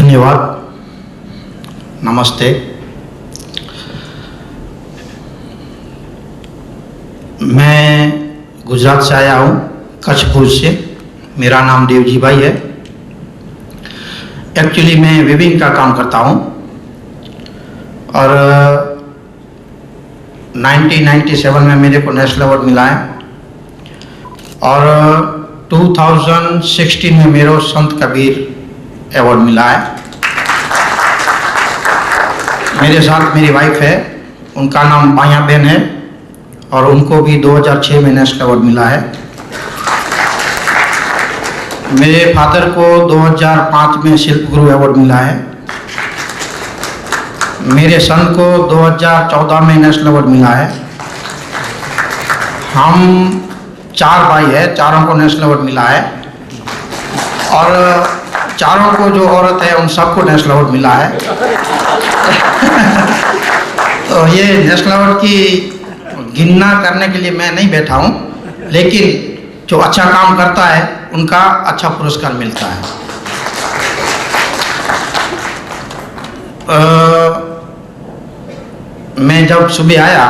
धन्यवाद। नमस्ते। मैं गुजरात से आया हूँ, कच्छ भुज से। मेरा नाम देवजी भाई है। एक्चुअली मैं वेविंग का काम करता हूँ और 1997 में मेरे को नेशनल अवार्ड मिला है और 2016 में मेरे को संत कबीर अवार्ड मिला है। मेरे साथ मेरी वाइफ है, उनका नाम माया बहन है और उनको भी 2006 में नेशनल अवार्ड मिला है। मेरे फादर को 2005 में शिल्प गुरु अवार्ड मिला है। मेरे सन को 2014 में नेशनल अवार्ड मिला है। हम 4 भाई हैं, चारों को नेशनल अवार्ड मिला है और चारों को जो औरत है उन सबको नेशनल अवार्ड मिला है। तो ये नेशनल अवार्ड की गिनना करने के लिए मैं नहीं बैठा हूँ, लेकिन जो अच्छा काम करता है उनका अच्छा पुरस्कार मिलता है। मैं जब सुबह आया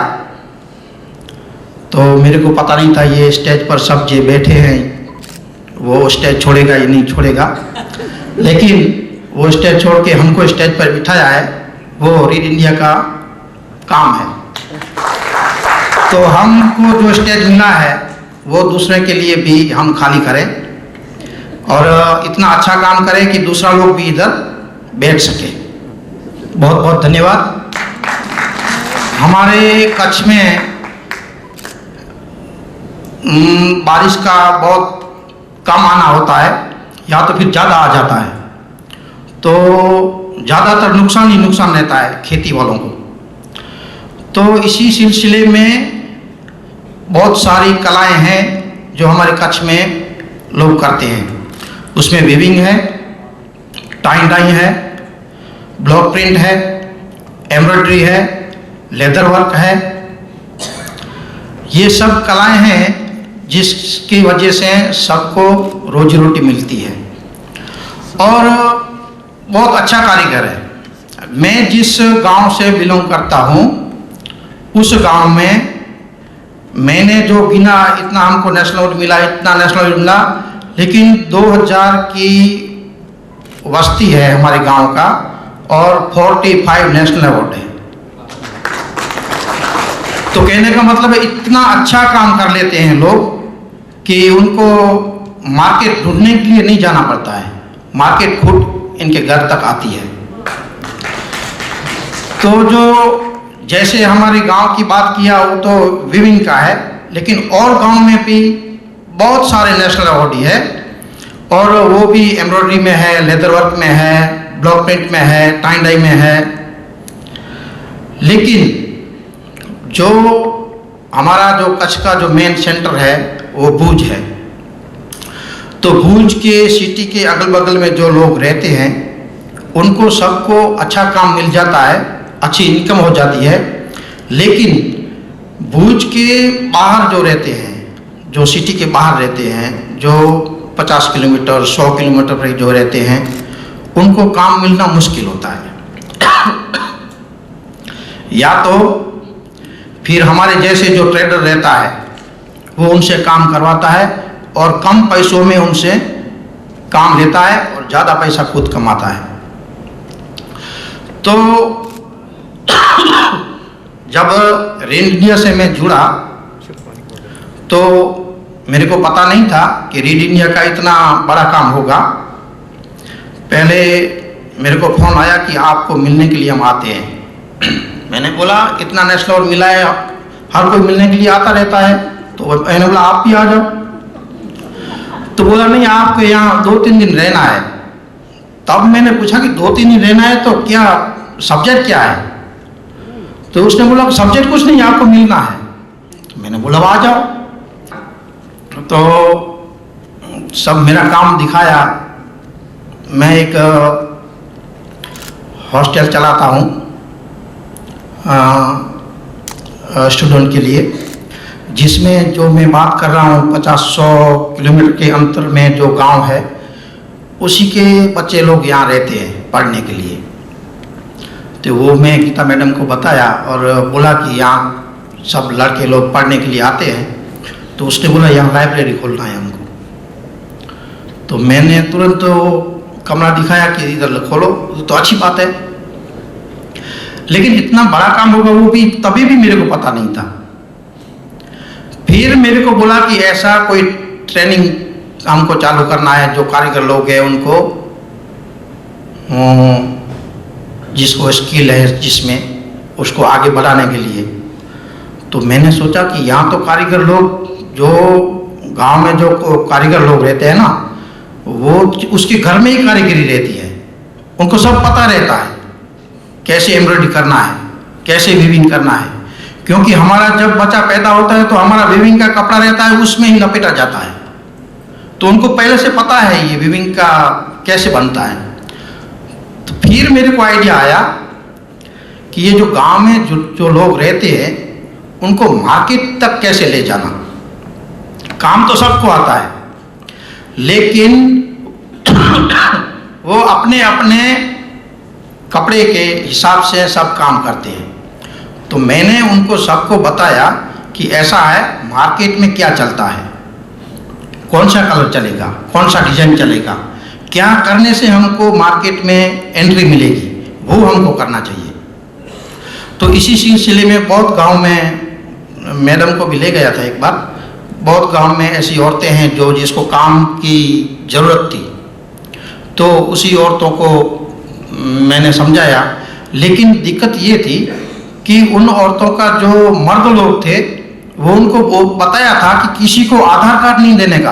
तो मेरे को पता नहीं था ये स्टेज पर सब जो बैठे हैं वो स्टेज छोड़ेगा या नहीं छोड़ेगा, लेकिन वो स्टेज छोड़ के हमको स्टेज पर बिठाया है। वो रीड इंडिया का काम है। तो हमको जो स्टेज मिला है वो दूसरे के लिए भी हम खाली करें और इतना अच्छा काम करें कि दूसरा लोग भी इधर बैठ सके। बहुत बहुत धन्यवाद। हमारे कच्छ में बारिश का बहुत कम आना होता है या तो फिर ज़्यादा आ जाता है, तो ज़्यादातर नुकसान ही नुकसान रहता है खेती वालों को। तो इसी सिलसिले में बहुत सारी कलाएं हैं जो हमारे कच्छ में लोग करते हैं। उसमें वीविंग है, टाई डाई है, ब्लॉक प्रिंट है, एम्ब्रॉयडरी है, लेदर वर्क है। ये सब कलाएं हैं जिसकी वजह से सबको रोजी रोटी मिलती है और बहुत अच्छा कारीगर है। मैं जिस गांव से बिलोंग करता हूं उस गांव में मैंने जो गिना, इतना हमको नेशनल अवार्ड मिला, इतना नेशनल अवार्ड मिला, लेकिन 2000 की वस्ती है हमारे गांव का और 45 नेशनल अवार्ड है। तो कहने का मतलब है इतना अच्छा काम कर लेते हैं लोग कि उनको मार्केट ढूंढने के लिए नहीं जाना पड़ता है, मार्केट खुद इनके घर तक आती है। तो जो जैसे हमारे गांव की बात किया वो तो वीविंग का है, लेकिन और गांव में भी बहुत सारे नेशनल अवार्ड है और वो भी एम्ब्रॉयडरी में है, लेदर वर्क में है, ब्लॉक प्रिंट में है, टाई डाई में है। लेकिन जो हमारा जो कच्छ का जो मेन सेंटर है वो भुज है। तो भुज के सिटी के अगल बगल में जो लोग रहते हैं उनको सबको अच्छा काम मिल जाता है, अच्छी इनकम हो जाती है। लेकिन भुज के बाहर जो रहते हैं, जो सिटी के बाहर रहते हैं, जो 50 किलोमीटर 100 किलोमीटर पर जो रहते हैं, उनको काम मिलना मुश्किल होता है। या तो फिर हमारे जैसे जो ट्रेडर रहता है वो उनसे काम करवाता है और कम पैसों में उनसे काम लेता है और ज़्यादा पैसा खुद कमाता है। तो जब रीड इंडिया से मैं जुड़ा तो मेरे को पता नहीं था कि रीड इंडिया का इतना बड़ा काम होगा। पहले मेरे को फ़ोन आया कि आपको मिलने के लिए हम आते हैं। मैंने बोला इतना नेशनल अवार्ड मिला है, हर कोई मिलने के लिए आता रहता है। तो मैंने बोला आप भी आ जाओ। तो बोला नहीं, आपको यहाँ 2-3 दिन रहना है। तब मैंने पूछा कि 2-3 दिन रहना है तो क्या सब्जेक्ट क्या है? तो उसने बोला सब्जेक्ट कुछ नहीं, आपको मिलना है। तो मैंने बोला आ जाओ। तो सब मेरा काम दिखाया। मैं एक हॉस्टल चलाता हूँ स्टूडेंट के लिए, जिसमें जो मैं बात कर रहा हूँ 50-100 किलोमीटर के अंतर में जो गांव है उसी के बच्चे लोग यहाँ रहते हैं। पढ़ने के लिए। तो वो मैं गीता मैडम को बताया और बोला कि यहाँ सब लड़के लोग पढ़ने के लिए आते हैं, तो उसने बोला यहाँ लाइब्रेरी खोलना है हमको। तो मैंने तुरंत कमरा दिखाया कि इधर खोलो, तो अच्छी बात है, लेकिन इतना बड़ा काम होगा वो भी तभी भी मेरे को पता नहीं था। फिर मेरे को बोला कि ऐसा कोई ट्रेनिंग हमको चालू करना है, जो कारीगर लोग हैं उनको, जिसको स्किल है जिसमें, उसको आगे बढ़ाने के लिए। तो मैंने सोचा कि यहाँ तो कारीगर लोग, जो गांव में जो कारीगर लोग रहते हैं ना, वो उसके घर में ही कारीगरी रहती है, उनको सब पता रहता है कैसे एम्ब्रॉयडरी करना है, कैसे वीविंग करना है। क्योंकि हमारा जब बच्चा पैदा होता है तो हमारा वीविंग का कपड़ा रहता है, उसमें ही लपेटा जाता है, तो उनको पहले से पता है ये वीविंग का कैसे बनता है। तो फिर मेरे को आइडिया आया कि ये जो गांव में जो लोग रहते हैं उनको मार्केट तक कैसे ले जाना। काम तो सबको आता है, लेकिन वो अपने अपने कपड़े के हिसाब से सब काम करते हैं। तो मैंने उनको सबको बताया कि ऐसा है, मार्केट में क्या चलता है, कौन सा कलर चलेगा, कौन सा डिजाइन चलेगा, क्या करने से हमको मार्केट में एंट्री मिलेगी, वो हमको करना चाहिए। तो इसी सिलसिले में बहुत गांव में मैडम को भी ले गया था एक बार। बहुत गांव में ऐसी औरतें हैं जो जिसको काम की ज़रूरत थी, तो उसी औरतों को मैंने समझाया। लेकिन दिक्कत ये थी कि उन औरतों का जो मर्द लोग थे वो उनको वो बताया था कि किसी को आधार कार्ड नहीं देने का,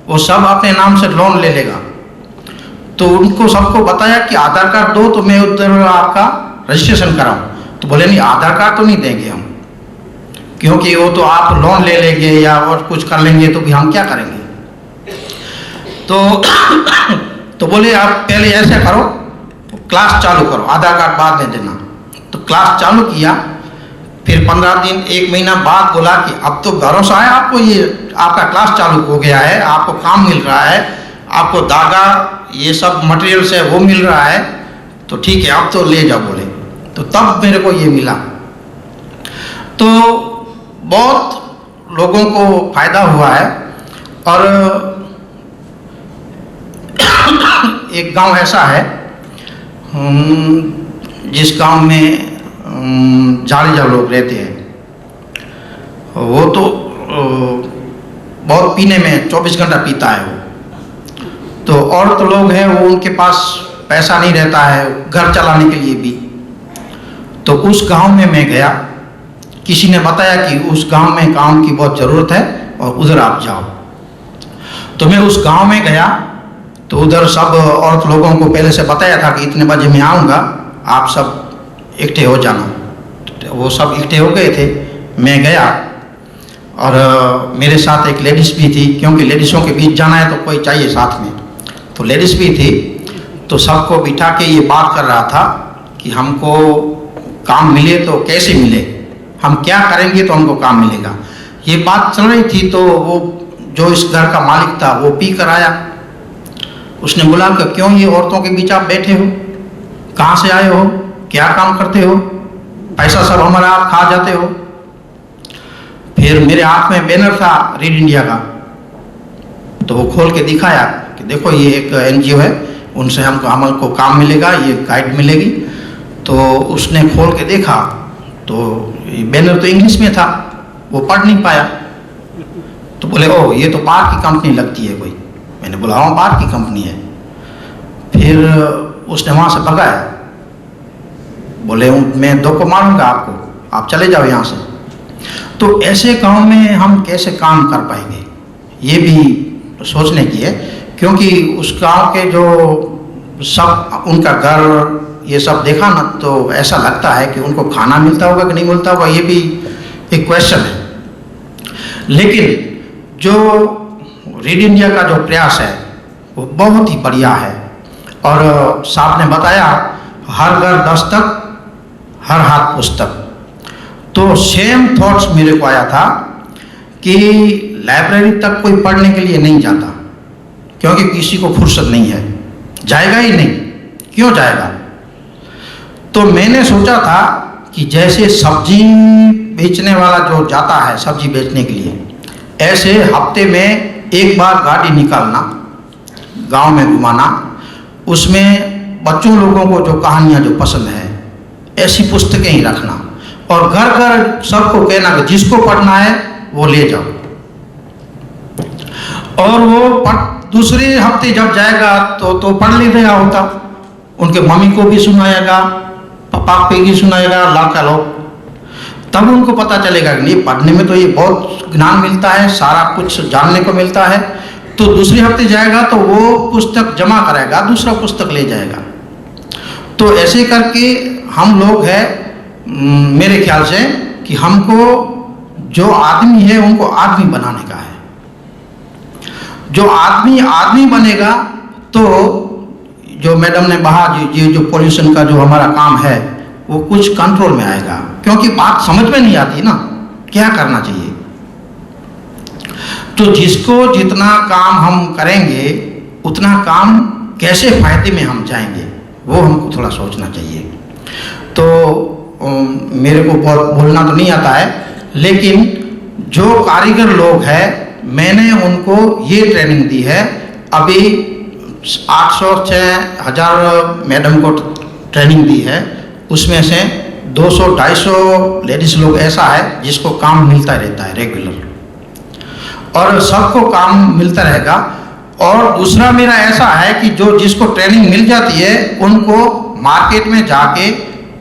वो सब अपने नाम से लोन ले लेगा। तो उनको सबको बताया कि आधार कार्ड दो तो मैं उधर आपका रजिस्ट्रेशन कराऊं। तो बोले नहीं, आधार कार्ड तो नहीं देंगे हम, क्योंकि वो तो आप लोन ले लेंगे या और कुछ कर लेंगे तो भी हम क्या करेंगे। तो बोले आप पहले ऐसे करो, क्लास चालू करो, आधार कार्ड बाद में देना। तो क्लास चालू किया। फिर 15 दिन 1 महीना बाद बोला कि अब तो भरोसा है आपको, ये आपका क्लास चालू हो गया है, आपको काम मिल रहा है, आपको धागा ये सब मटेरियल्स है वो मिल रहा है, तो ठीक है अब तो ले जाओ बोले। तो तब मेरे को ये मिला। तो बहुत लोगों को फायदा हुआ है। और एक गांव ऐसा है जिस गांव में जाड़ेजा लोग रहते हैं, वो तो बहुत पीने में 24 घंटा पीता है वो। तो औरत लोग हैं वो, उनके पास पैसा नहीं रहता है घर चलाने के लिए भी। तो उस गांव में मैं गया, किसी ने बताया कि उस गांव में काम की बहुत ज़रूरत है और उधर आप जाओ। तो मैं उस गांव में गया, तो उधर सब औरत लोगों को पहले से बताया था कि इतने बजे मैं आऊँगा, आप सब इकट्ठे हो जाना। तो वो सब इकट्ठे हो गए थे। मैं गया और मेरे साथ एक लेडीज़ भी थी, क्योंकि लेडीज़ों के बीच जाना है तो कोई चाहिए साथ में। तो लेडीज़ भी थी। तो सबको बिठा के ये बात कर रहा था कि हमको काम मिले तो कैसे मिले, हम क्या करेंगे तो हमको काम मिलेगा। ये बात चल रही थी। तो वो जो इस घर का मालिक था वो पी कर आया। उसने बोला कि क्यों ये औरतों के बीच आप बैठे हो, कहाँ से आए हो, क्या काम करते हो, पैसा सब हमारा आप खा जाते हो। फिर मेरे हाथ में बैनर था रीड इंडिया का, तो वो खोल के दिखाया कि देखो ये एक NGO है, उनसे हमको काम मिलेगा, ये गाइड मिलेगी। तो उसने खोल के देखा तो बैनर तो इंग्लिश में था, वो पढ़ नहीं पाया। तो बोले ओ ये तो बाहर की कंपनी लगती है कोई। मैंने बोला हाँ बाहर की कंपनी है। फिर उसने वहाँ से भगाया, बोले मैं 2 को मारूंगा आपको, आप चले जाओ यहाँ से। तो ऐसे गांव में हम कैसे काम कर पाएंगे, ये भी सोचने की है। क्योंकि उस गांव के जो सब उनका घर ये सब देखा ना, तो ऐसा लगता है कि उनको खाना मिलता होगा कि नहीं मिलता होगा, ये भी एक क्वेश्चन है। लेकिन जो रीड इंडिया का जो प्रयास है वो बहुत ही बढ़िया है। और साहब ने बताया हर घर दस्तक, हर हाथ पुस्तक। तो सेम थॉट्स मेरे को आया था कि लाइब्रेरी तक कोई पढ़ने के लिए नहीं जाता, क्योंकि किसी को फुर्सत नहीं है, जाएगा ही नहीं। क्यों जाएगा? तो मैंने सोचा था कि जैसे सब्जी बेचने वाला जो जाता है सब्जी बेचने के लिए, ऐसे हफ्ते में एक बार गाड़ी निकालना, गांव में घुमाना, उसमें बच्चों लोगों को जो कहानियाँ जो पसंद है ऐसी पुस्तकें ही रखना, और घर घर सबको कहना कि जिसको पढ़ना है वो ले जाओ। और वो दूसरे हफ्ते जब जाएगा तो पढ़ लेगा होता, उनके मम्मी को भी सुनाएगा, पापा को भी सुनाएगा, लड़का लोग, तब उनको पता चलेगा कि नहीं, पढ़ने में तो ये बहुत ज्ञान मिलता है, सारा कुछ जानने को मिलता है। तो दूसरे हफ्ते जाएगा तो वो पुस्तक जमा कराएगा, दूसरा पुस्तक ले जाएगा। तो ऐसे करके हम लोग हैं, मेरे ख्याल से कि हमको जो आदमी है उनको आदमी बनाने का है। जो आदमी बनेगा तो जो मैडम ने कहा ये जो पोल्यूशन का जो हमारा काम है वो कुछ कंट्रोल में आएगा, क्योंकि बात समझ में नहीं आती ना क्या करना चाहिए। तो जिसको जितना काम हम करेंगे उतना काम कैसे फायदे में हम जाएंगे वो हमको थोड़ा सोचना चाहिए। तो मेरे को बहुत बोलना तो नहीं आता है, लेकिन जो कारीगर लोग हैं मैंने उनको ये ट्रेनिंग दी है। अभी 800 से 1000 मैडम को ट्रेनिंग दी है, उसमें से 200-250 लेडीज लोग ऐसा है जिसको काम मिलता रहता है रेगुलर, और सबको काम मिलता रहेगा। और दूसरा मेरा ऐसा है कि जो जिसको ट्रेनिंग मिल जाती है उनको मार्केट में जाके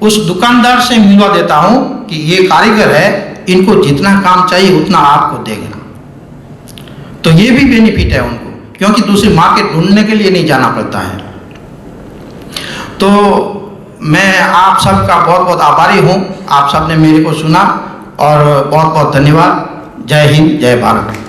उस दुकानदार से मिलवा देता हूँ कि ये कारीगर है, इनको जितना काम चाहिए उतना आपको देगा। तो ये भी बेनिफिट है उनको, क्योंकि दूसरी मार्केट ढूंढने के लिए नहीं जाना पड़ता है। तो मैं आप सबका बहुत बहुत आभारी हूँ, आप सब ने मेरे को सुना, और बहुत बहुत धन्यवाद। जय हिंद, जय भारत।